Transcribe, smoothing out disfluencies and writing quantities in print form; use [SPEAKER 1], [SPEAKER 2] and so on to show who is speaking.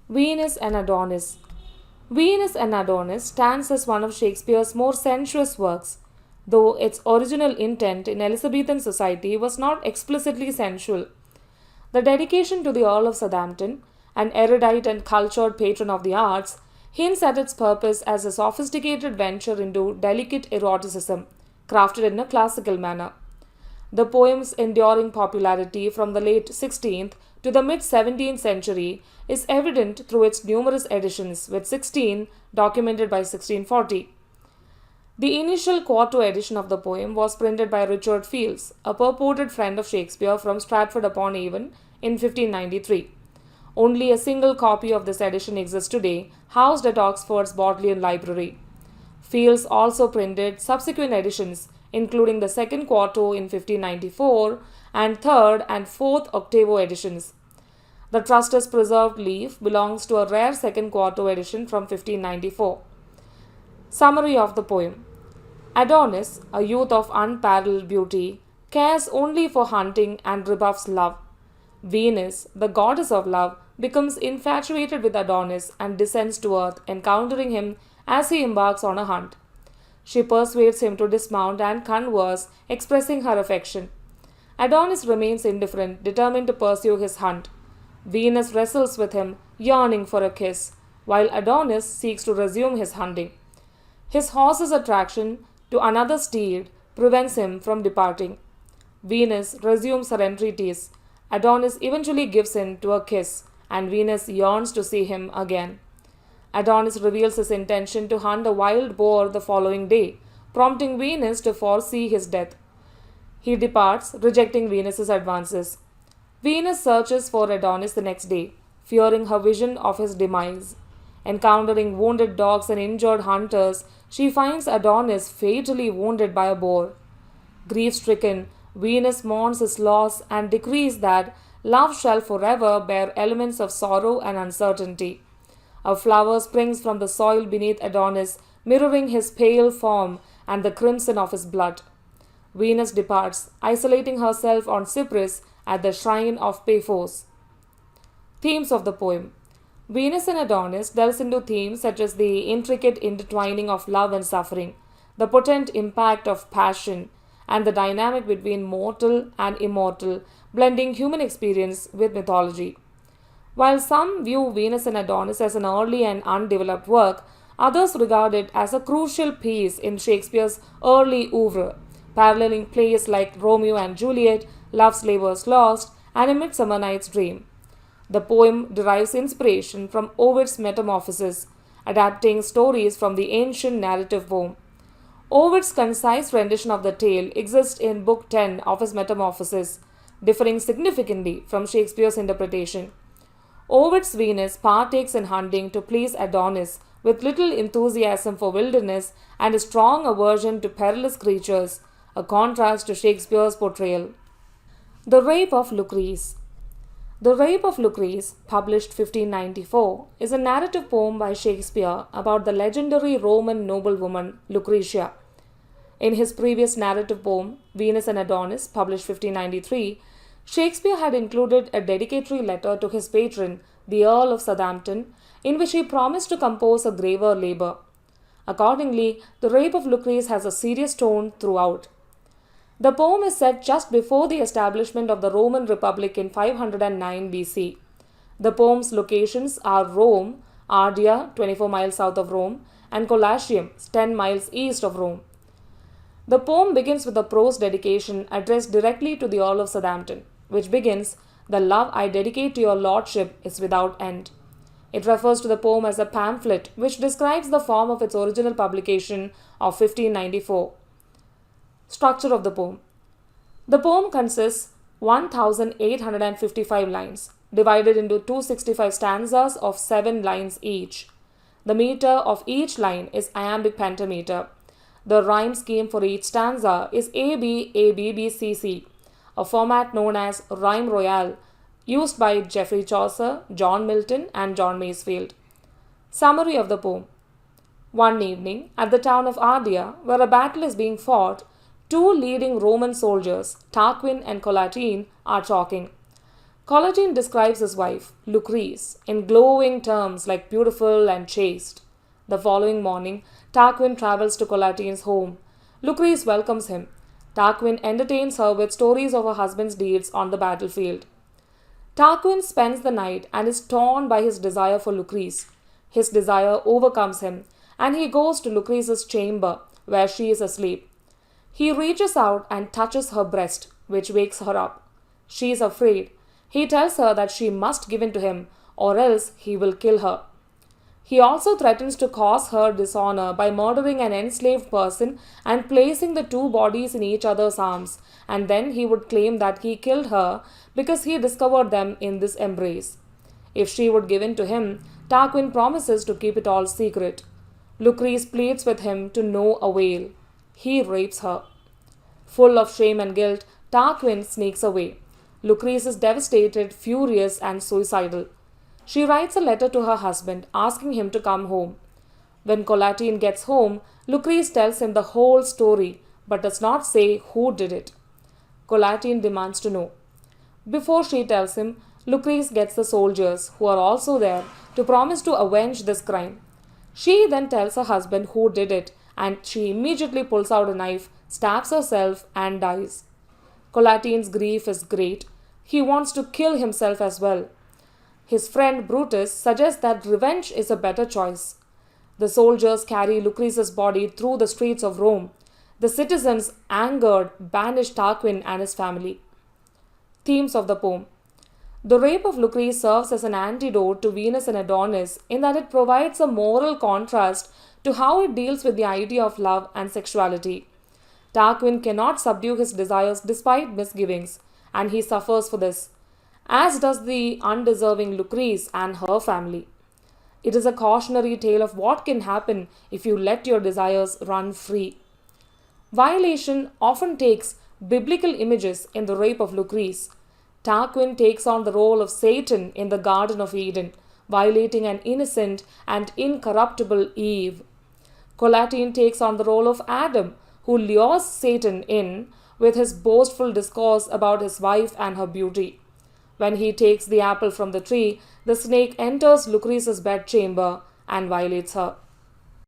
[SPEAKER 1] Venus and Adonis. Venus and Adonis stands as one of Shakespeare's more sensuous works, though its original intent in Elizabethan society was not explicitly sensual. The dedication to the Earl of Southampton, an erudite and cultured patron of the arts, hints at its purpose as a sophisticated venture into delicate eroticism, crafted in a classical manner. The poem's enduring popularity from the late 16th to the mid 17th century is evident through its numerous editions, with 16 documented by 1640. The initial quarto edition of the poem was printed by Richard Fields, a purported friend of Shakespeare from Stratford upon Avon, in 1593. Only a single copy of this edition exists today, housed at Oxford's Bodleian Library. Fields also printed subsequent editions, including the second quarto in 1594 and third and fourth octavo editions. The Truster's preserved leaf belongs to a rare second quarto edition from 1594. Summary of the poem. Adonis, a youth of unparalleled beauty, cares only for hunting and rebuffs love. Venus, the goddess of love, becomes infatuated with Adonis and descends to earth, encountering him as he embarks on a hunt. She persuades him to dismount and converse, expressing her affection. Adonis remains indifferent, determined to pursue his hunt. Venus wrestles with him, yearning for a kiss, while Adonis seeks to resume his hunting. His horse's attraction to another steed prevents him from departing. Venus resumes her entreaties. Adonis eventually gives in to a kiss, and Venus yearns to see him again. Adonis reveals his intention to hunt a wild boar the following day, prompting Venus to foresee his death. He departs, rejecting Venus's advances. Venus searches for Adonis the next day, fearing her vision of his demise. Encountering wounded dogs and injured hunters, she finds Adonis fatally wounded by a boar. Grief-stricken, Venus mourns his loss and decrees that love shall forever bear elements of sorrow and uncertainty. A flower springs from the soil beneath Adonis, mirroring his pale form and the crimson of his blood. Venus departs, isolating herself on Cyprus at the shrine of Paphos. Themes of the poem. Venus and Adonis delves into themes such as the intricate intertwining of love and suffering, the potent impact of passion, and the dynamic between mortal and immortal, blending human experience with mythology. While some view Venus and Adonis as an early and undeveloped work, others regard it as a crucial piece in Shakespeare's early oeuvre, paralleling plays like Romeo and Juliet, Love's Labour's Lost, and A Midsummer Night's Dream. The poem derives inspiration from Ovid's Metamorphoses, adapting stories from the ancient narrative poem. Ovid's concise rendition of the tale exists in Book 10 of his Metamorphoses, differing significantly from Shakespeare's interpretation. Ovid's Venus partakes in hunting to please Adonis with little enthusiasm for wilderness and a strong aversion to perilous creatures, a contrast to Shakespeare's portrayal. The Rape of Lucrece. The Rape of Lucrece, published 1594, is a narrative poem by Shakespeare about the legendary Roman noblewoman Lucretia. In his previous narrative poem, Venus and Adonis, published 1593, Shakespeare had included a dedicatory letter to his patron, the Earl of Southampton, in which he promised to compose a graver labor. Accordingly, The Rape of Lucrece has a serious tone throughout. The poem is set just before the establishment of the Roman Republic in 509 BC. The poem's locations are Rome, Ardea, 24 miles south of Rome, and Colacium, 10 miles east of Rome. The poem begins with a prose dedication addressed directly to the Earl of Southampton, which begins, "The love I dedicate to your lordship is without end." It refers to the poem as a pamphlet, which describes the form of its original publication of 1594. Structure of the poem. The poem consists 1,855 lines, divided into 265 stanzas of 7 lines each. The meter of each line is iambic pentameter. The rhyme scheme for each stanza is ABABBCC, a format known as Rhyme Royale, used by Geoffrey Chaucer, John Milton, and John Masefield. Summary of the poem. One evening, at the town of Ardea, where a battle is being fought, two leading Roman soldiers, Tarquin and Collatine, are talking. Collagen describes his wife, Lucrece, in glowing terms like beautiful and chaste. The following morning, Tarquin travels to Collatine's home. Lucrece welcomes him. Tarquin entertains her with stories of her husband's deeds on the battlefield. Tarquin spends the night and is torn by his desire for Lucrece. His desire overcomes him, and he goes to Lucrece's chamber, where she is asleep. He reaches out and touches her breast, which wakes her up. She is afraid. He tells her that she must give in to him, or else he will kill her. He also threatens to cause her dishonor by murdering an enslaved person and placing the two bodies in each other's arms, and then he would claim that he killed her because he discovered them in this embrace. If she would give in to him, Tarquin promises to keep it all secret. Lucrece pleads with him to no avail. He rapes her. Full of shame and guilt, Tarquin sneaks away. Lucrece is devastated, furious, and suicidal. She writes a letter to her husband asking him to come home. When Collatine gets home, Lucrece tells him the whole story but does not say who did it. Collatine demands to know. Before she tells him, Lucrece gets the soldiers, who are also there, to promise to avenge this crime. She then tells her husband who did it, and she immediately pulls out a knife, stabs herself, and dies. Collatine's grief is great. He wants to kill himself as well. His friend Brutus suggests that revenge is a better choice. The soldiers carry Lucrece's body through the streets of Rome. The citizens, angered, banish Tarquin and his family. Themes of the poem. The Rape of Lucrece serves as an antidote to Venus and Adonis in that it provides a moral contrast to how it deals with the idea of love and sexuality. Tarquin cannot subdue his desires despite misgivings, and he suffers for this, as does the undeserving Lucrece and her family. It is a cautionary tale of what can happen if you let your desires run free. Violation often takes biblical images in the Rape of Lucrece. Tarquin takes on the role of Satan in the Garden of Eden, violating an innocent and incorruptible Eve. Collatine takes on the role of Adam, who lures Satan in with his boastful discourse about his wife and her beauty. When he takes the apple from the tree, the snake enters Lucrece's bedchamber and violates her.